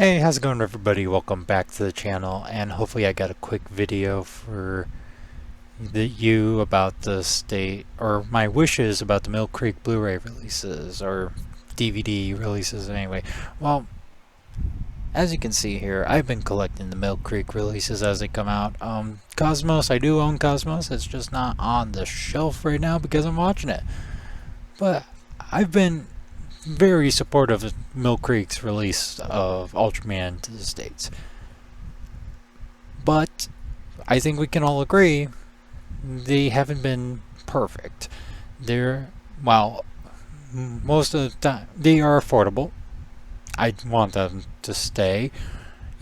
Hey, how's it going everybody? Welcome back to the channel, and hopefully I got a quick video for you about the state, or my wishes about the Mill Creek Blu-ray releases, or DVD releases anyway. Well, as you can see here, I've been collecting the Mill Creek releases as they come out. Cosmos, I do own Cosmos, it's just not on the shelf right now because I'm watching it. But I've been very supportive of Mill Creek's release of Ultraman to the States. But I think we can all agree they haven't been perfect. Well, most of the time, they are affordable. I want them to stay,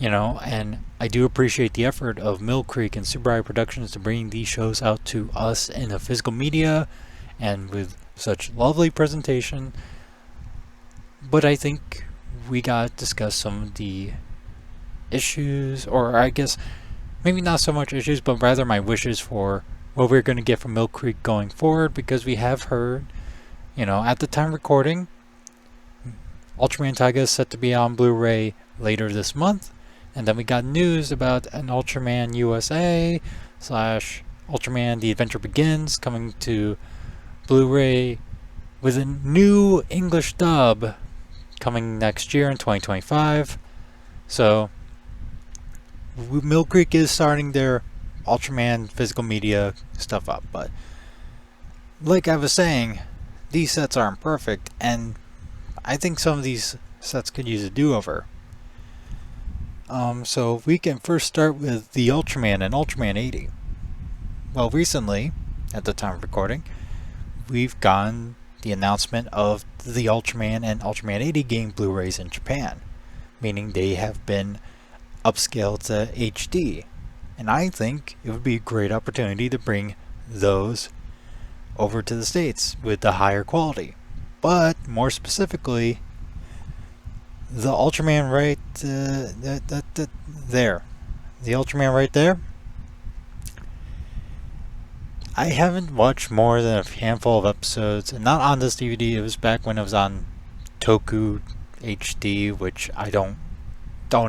and I do appreciate the effort of Mill Creek and Tsuburaya Productions to bring these shows out to us in a physical media and with such lovely presentation. But I think we gotta discuss some of the issues, or I guess maybe not so much issues, but rather my wishes for what we're going to get from Mill Creek going forward, because we have heard, at the time recording, Ultraman Tiga is set to be on Blu-ray later this month, and then we got news about an Ultraman USA / Ultraman The Adventure Begins coming to Blu-ray with a new English dub coming next year in 2025. So Mill Creek is starting their Ultraman physical media stuff up, but like I was saying, these sets aren't perfect, and I think some of these sets could use a do-over. So we can first start with the Ultraman and Ultraman 80. Well, recently, at the time of recording, we've gotten the announcement of the Ultraman and Ultraman 80 game Blu-rays in Japan, meaning they have been upscaled to HD, and I think it would be a great opportunity to bring those over to the States with the higher quality. But more specifically, the Ultraman right there, the Ultraman right there, I haven't watched more than a handful of episodes, and not on this DVD. It was back when it was on Toku HD, which I don't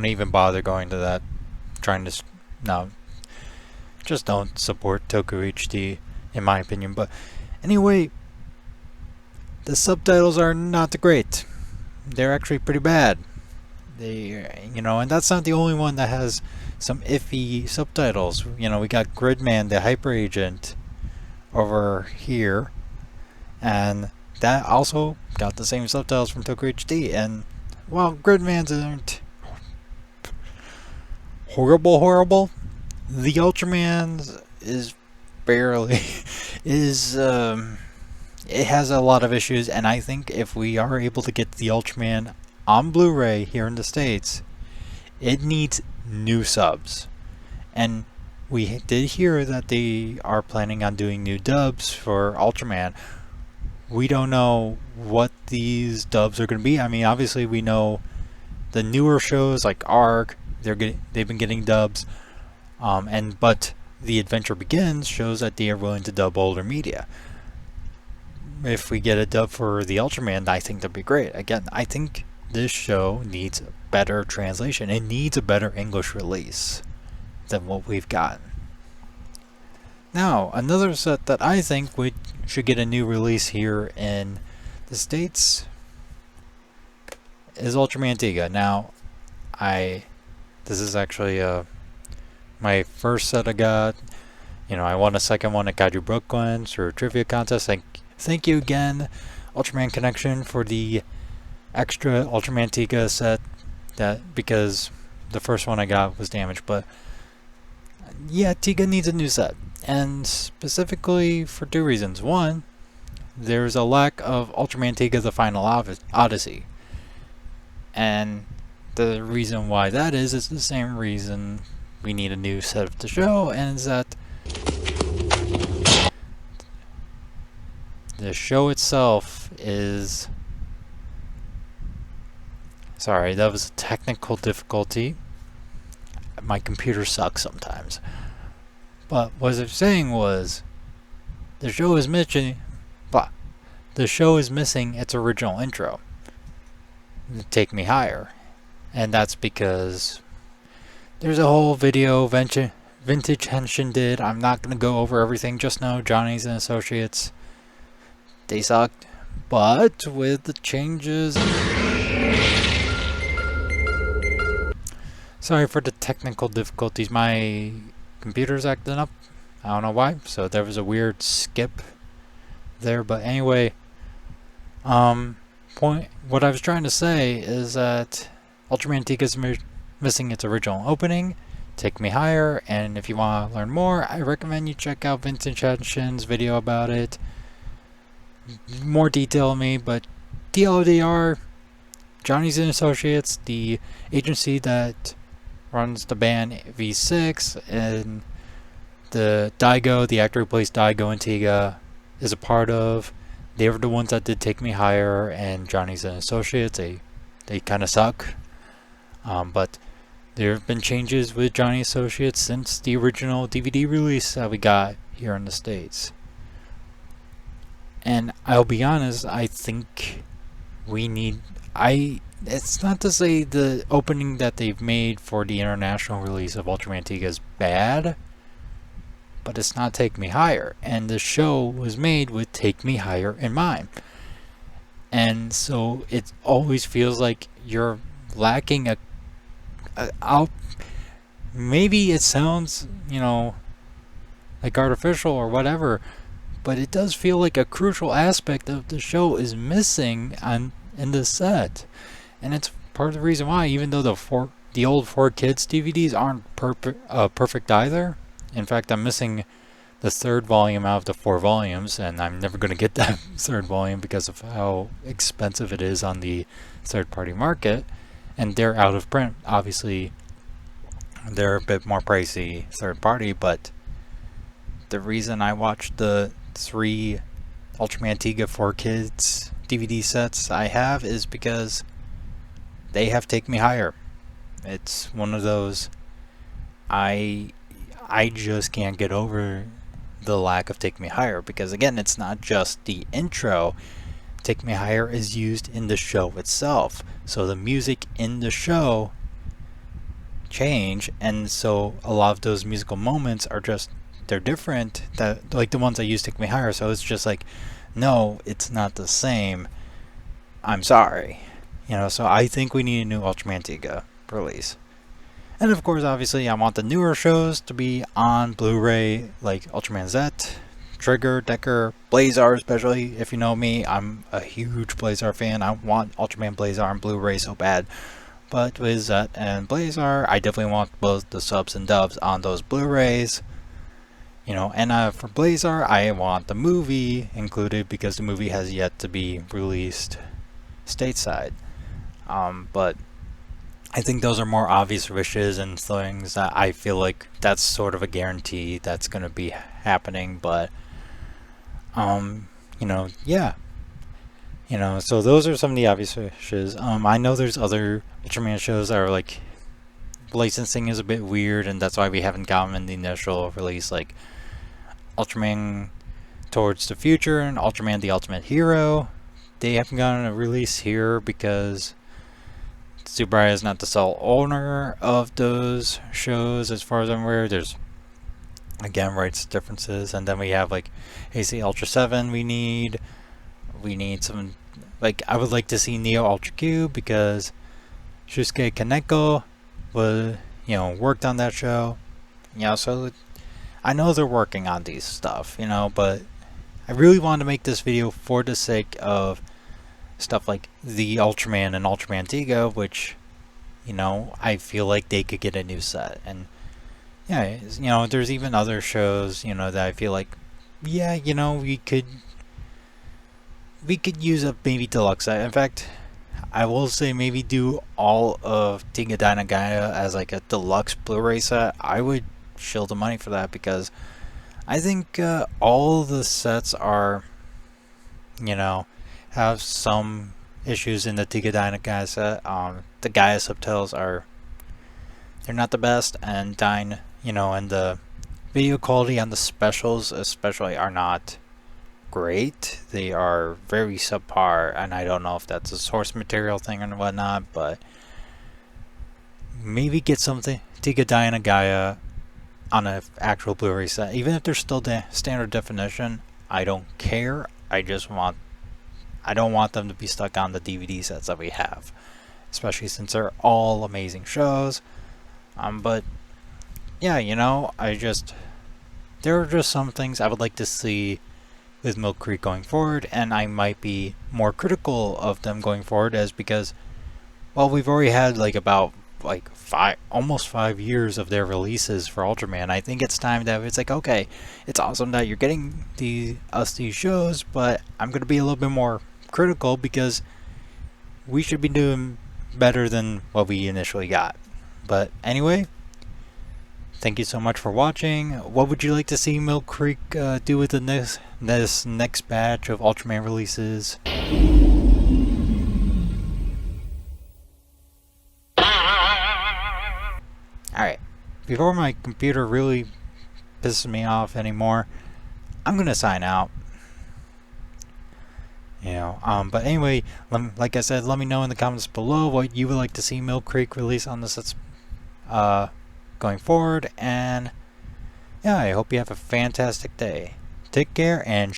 even bother going to that. Just don't support Toku HD, in my opinion. But anyway, the subtitles are not great. They're actually pretty bad. And that's not the only one that has some iffy subtitles. We got Gridman, the Hyper Agent, over here, and that also got the same subtitles from Toku HD. And while Gridman's aren't horrible, the Ultraman's is barely it has a lot of issues, and I think if we are able to get the Ultraman on Blu-ray here in the States, it needs new subs. And we did hear that they are planning on doing new dubs for Ultraman. We don't know what these dubs are going to be. I mean, obviously we know the newer shows like ARC, they've been getting dubs, but The Adventure Begins shows that they are willing to dub older media. If we get a dub for the Ultraman, I think that'd be great. Again, I think this show needs better translation. It needs a better English release than what we've gotten. Now, another set that I think should get a new release here in the States is Ultraman Tiga. Now, this is actually my first set I got. I won a second one at Kaiju Brooklyn through a trivia contest. Thank you again, Ultraman Connection, for the extra Ultraman Tiga set, because the first one I got was damaged. But yeah, Tiga needs a new set, and specifically for two reasons. One, there's a lack of Ultraman Tiga The Final Odyssey, and the reason why that is the same reason we need a new set of the show, and is that the show itself is... Sorry, that was a technical difficulty. My computer sucks sometimes. But what I was saying was, the show is missing its original intro, Take Me Higher. And that's because there's a whole video Vintage Henshin did. I'm not going to go over everything. Just know Johnny's and Associates, they sucked. But with the changes... Sorry for the technical difficulties. My computer's acting up. I don't know why. So there was a weird skip there. But anyway, what I was trying to say is that Ultraman Tiga's missing its original opening, Take Me Higher, and if you want to learn more, I recommend you check out Vintage Henshin's video about it. More detail on me, but TLDR, Johnny's and Associates, the agency that runs the band V6, and the Daigo, the actor who plays Daigo and Tiga, is a part of. They were the ones that did Take Me Higher, and Johnny's and Associates, they kind of suck. But there have been changes with Johnny Associates since the original DVD release that we got here in the States. And I'll be honest, I think we need... It's not to say the opening that they've made for the international release of Ultraman Tiga is bad, but it's not Take Me Higher. And the show was made with Take Me Higher in mind. And so it always feels like you're lacking maybe it sounds, like artificial or whatever, but it does feel like a crucial aspect of the show is missing in the set. And it's part of the reason why, even though the old 4Kids DVDs aren't perfect either. In fact, I'm missing the third volume out of the 4 volumes, and I'm never going to get that third volume because of how expensive it is on the third-party market. And they're out of print. Obviously, they're a bit more pricey third-party, but the reason I watched the 3 Ultraman Tiga 4Kids DVD sets I have is because they have Take Me Higher. It's one of those... I just can't get over the lack of Take Me Higher, because again, it's not just the intro. Take Me Higher is used in the show itself, so the music in the show change, and so a lot of those musical moments are just, they're different, that like the ones that use Take Me Higher. So it's just like, no, it's not the same, I'm sorry, so I think we need a new Ultraman Tiga release. And of course, obviously, I want the newer shows to be on Blu-ray, like Ultraman Z, Trigger, Decker, Blazar especially. If you know me, I'm a huge Blazar fan. I want Ultraman Blazar on Blu-ray so bad. But with Z and Blazar, I definitely want both the subs and dubs on those Blu-rays. And for Blazar, I want the movie included because the movie has yet to be released stateside. But I think those are more obvious wishes and things that I feel like that's sort of a guarantee that's going to be happening, but yeah. So those are some of the obvious wishes. I know there's other Ultraman shows that are like, licensing is a bit weird, and that's why we haven't gotten in the initial release, like Ultraman Towards the Future and Ultraman the Ultimate Hero. They haven't gotten a release here because Tsuburaya is not the sole owner of those shows, as far as I'm aware. There's, again, rights differences. And then we have, like, AC Ultra 7 we need some, like, I would like to see Neo Ultra Q because Shunsuke Kaneko was, worked on that show. So I know they're working on these stuff, but I really wanted to make this video for the sake of stuff like the Ultraman and Ultraman Tiga, which, I feel like they could get a new set. And yeah, there's even other shows, that I feel like, yeah, we could use a maybe deluxe set. In fact, I will say maybe do all of Tiga Dynagaya as like a deluxe Blu-ray set. I would shill the money for that because I think all the sets are, have some issues in the Tiga Dynagaya set. The Gaia subtitles they're not the best, and and the video quality on the specials especially are not great. They are very subpar, and I don't know if that's a source material thing or whatnot, but maybe get something Tiga Diana Gaia on an actual Blu-ray set. Even if they're still standard definition, I don't care. I don't want them to be stuck on the DVD sets that we have, especially since they're all amazing shows. But yeah, there are just some things I would like to see with Milk Creek going forward, and I might be more critical of them going forward, as because, well, we've already had almost 5 years of their releases for Ultraman. I think it's time that it's like, okay, it's awesome that you're getting these shows, but I'm gonna be a little bit more critical because we should be doing better than what we initially got. But anyway, thank you so much for watching. What would you like to see Milk Creek do with this next batch of Ultraman releases? Alright, before my computer really pisses me off anymore, I'm gonna sign out. But anyway, like I said, let me know in the comments below what you would like to see Milk Creek release on this going forward, and yeah, I hope you have a fantastic day. Take care, and